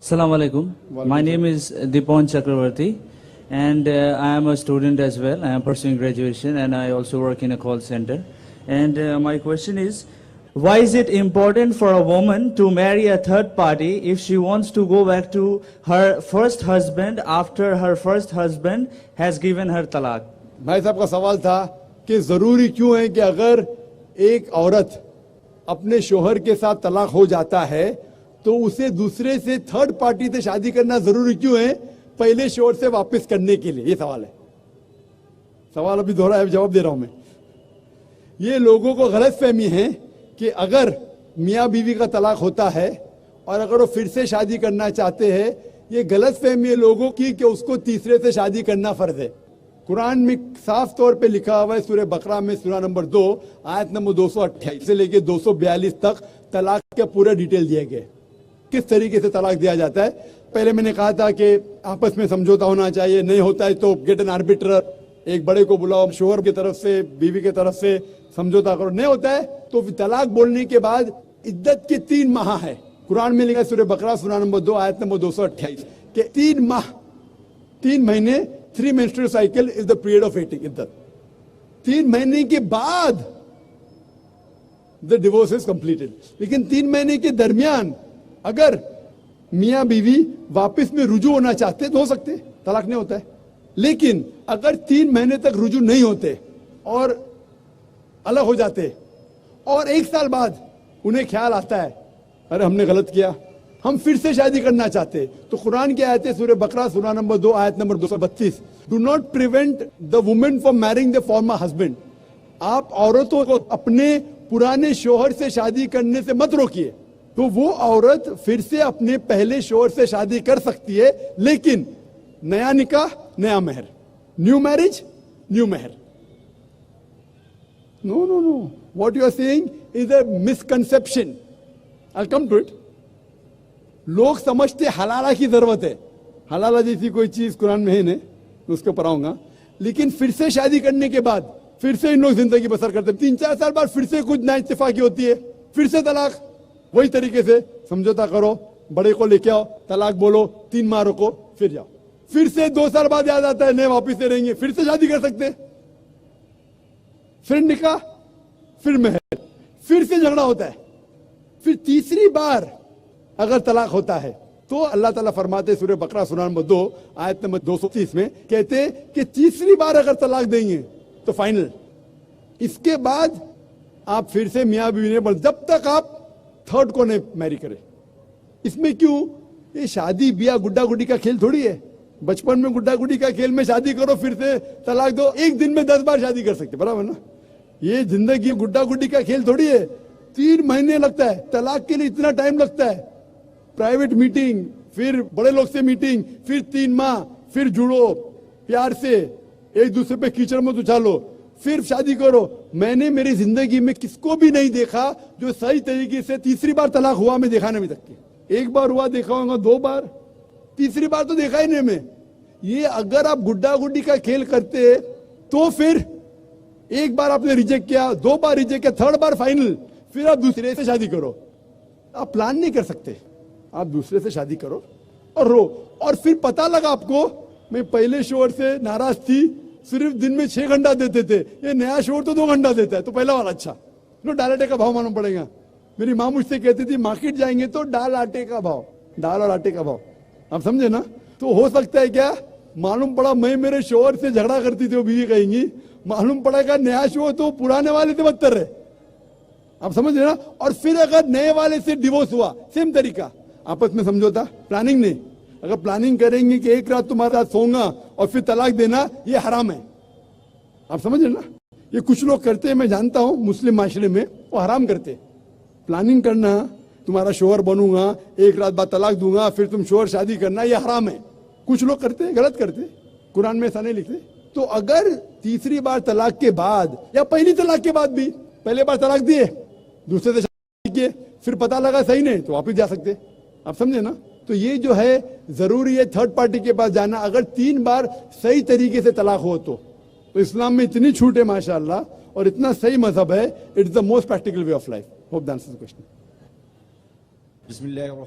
Assalamu alaikum. My name is Dipon Chakravarti, and I am a student as well. I am pursuing graduation, and I also work in a call center. And my question is, why is it important for a woman to marry a third party if she wants to go back to her first husband after her first husband has given her talaq? भाई साहब का सवाल था कि जरूरी क्यों है कि अगर एक औरत अपने शोहर के साथ तलाक हो जाता है तो उसे दूसरे से थर्ड पार्टी से शादी करना जरूरी क्यों है पहले शोहर से वापस करने के लिए? ये सवाल है। सवाल अभी दोहरा है, जवाब दे रहा हूं मैं। ये लोगों को गलतफहमी है कि अगर मियाँ बीवी का तलाक होता है और अगर वो फिर से शादी करना चाहते हैं, ये गलतफहमी है लोगों की कि उसको तीसरे से शादी करना फर्ज है। कुरान में साफ तौर पे लिखा हुआ है, सूरह बकरा में सूरा नंबर 2 आयत नंबर 228 से लेके 242 तक तलाक के पूरा डिटेल दिए गए, किस तरीके से तलाक दिया जाता है। पहले मैंने कहा था कि आपस में समझौता होना चाहिए, नहीं होता है तो गेट एन आर्बिट्रर, एक बड़े को बुलाओ, शोहर की तरफ से बीवी की तरफ से समझौता करो। नहीं होता है तो तलाक बोलने के बाद इद्दत के 3 माह है। कुरान में लिखा है सूरह बकरा सूरा नंबर 2 आयत नंबर 228 के 3 माह, 3 महीने, 3 menstrual cycle is the period of waiting इद्दत। 3 महीने के बाद the divorce is completed। लेकिन 3 महीने के दरमियान अगर मियाँ बीवी वापस में रुजू होना चाहते तो हो सकते, तलाक नहीं होता है। लेकिन अगर 3 महीने तक रुजू नहीं होते और अलग हो जाते और 1 साल बाद उन्हें ख्याल आता है अरे हमने गलत किया, हम फिर से शादी करना चाहते, तो कुरान की आयत है सूरह बकरा सूरा नंबर 2 आयत number 232, do not prevent the women from marrying the former husband. आप औरतों को अपने पुराने शोहर से शादी करने से मत रोकिए। तो वो औरत फिर से अपने पहले शोहर से शादी कर सकती है, लेकिन नया निकाह नया मेहर, न्यू मैरिज न्यू मेहर। No no no, what you are saying is a misconception. I will come to it. लोग समझते हलाला की जरूरत है, हलाला जैसी कोई चीज कुरान में है नहीं, उसके ऊपर आऊंगा। लेकिन फिर से शादी करने के बाद फिर से इन लोग जिंदगी बसर करते, 3-4 साल बाद फिर से कुछ नाइत्तेफाकी होती है, फिर से तलाक। वही तरीके से समझौता करो, बड़े को लेके आओ, तलाक बोलो, 3 माह रुको, फिर जाओ, फिर से 2 साल बाद याद आता है नए वापिस से रहेंगे, फिर से शादी कर सकते, फिर निकाह, फिर मेहर, फिर से झगड़ा होता है। फिर तीसरी बार अगर तलाक होता है तो अल्लाह ताला फरमाते सूरह बकरा सूरा नंबर 2 आयत नंबर 230 में कहते कि तीसरी बार अगर तलाक देंगे तो फाइनल। इसके बाद आप फिर से मियाँ बीवी ने, जब तक आप थर्ड को नहीं मैरी करें। इसमें क्यों? ये शादी ब्याह गुड्डा गुड्डी का खेल थोड़ी है। बचपन में गुड्डा गुड्डी का खेल में शादी करो फिर से तलाक दो, एक दिन में 10 बार शादी कर सकते, बराबर ना? ये जिंदगी गुड्डा गुड्डी का खेल थोड़ी है। 3 महीने लगता है तलाक के लिए, इतना टाइम लगता है। प्राइवेट मीटिंग, फिर बड़े लोग से मीटिंग, फिर 3 माह, फिर जुड़ो प्यार से, एक दूसरे पे कीचड़ में उछालो, फिर शादी करो। मैंने मेरी जिंदगी में किसको भी नहीं देखा जो सही तरीके से तीसरी बार तलाक हुआ, मैं देखा नहीं अभी तक के। 1 बार हुआ देखा होगा, 2 बार, तीसरी बार तो देखा ही नहीं मैं। ये अगर आप गुड्डा गुड्डी का खेल करते तो फिर 1 बार आपने रिजेक्ट किया, 2 बार रिजेक्ट किया, 3rd बार फाइनल, फिर आप दूसरे से शादी करो। आप प्लान नहीं कर सकते, आप दूसरे से शादी करो और रो। और फिर पता लगा आपको मैं पहले शोहर से नाराज थी, सिर्फ दिन में 6 घंटा देते थे, ये नया शोहर तो 2 घंटा देता है, तो पहला वाला अच्छा। नो, दाल आटे का भाव मालूम पड़ेगा। मेरी माँ मुझसे कहती थी मार्केट जाएंगे तो दाल आटे का भाव, दाल और आटे का भाव, आप समझे ना? तो हो सकता है क्या, मालूम पड़ा मैं मेरे शोहर से झगड़ा करती थी, वो बीवी कहेंगी, मालूम पड़ेगा नया शोहर तो पुराने वाले से बदतर है, आप समझ रहे ना? और फिर अगर नए वाले से डिवोर्स हुआ, सेम तरीका, आपस में समझौता, प्लानिंग नहीं। अगर प्लानिंग करेंगे कि एक रात तुम्हारे साथ सोऊंगा और फिर तलाक देना, ये हराम है, आप समझ रहे ना? ये कुछ लोग करते हैं, मैं जानता हूं मुस्लिम माशरे में, वो हराम करते। प्लानिंग करना, तुम्हारा शोहर बनूंगा, एक रात बाद तलाक दूंगा, फिर तुम शोहर शादी करना, ये हराम है। कुछ लोग करते हैं, गलत करते, कुरान में ऐसा नहीं लिखते। तो अगर तीसरी बार तलाक के बाद या पहली तलाक के बाद भी, पहले बार तलाक दिए, दूसरे से शादी किए, फिर पता लगा सही नहीं, तो वापिस जा सकते, आप समझे ना? तो ये जो है जरूरी है थर्ड पार्टी के पास जाना, अगर 3 बार सही तरीके से तलाक हो तो इस्लाम में इतनी छूट है माशाअल्लाह, और इतना सही मजहब है, it's the most practical way of life. Hope that answers the question. Bismillah.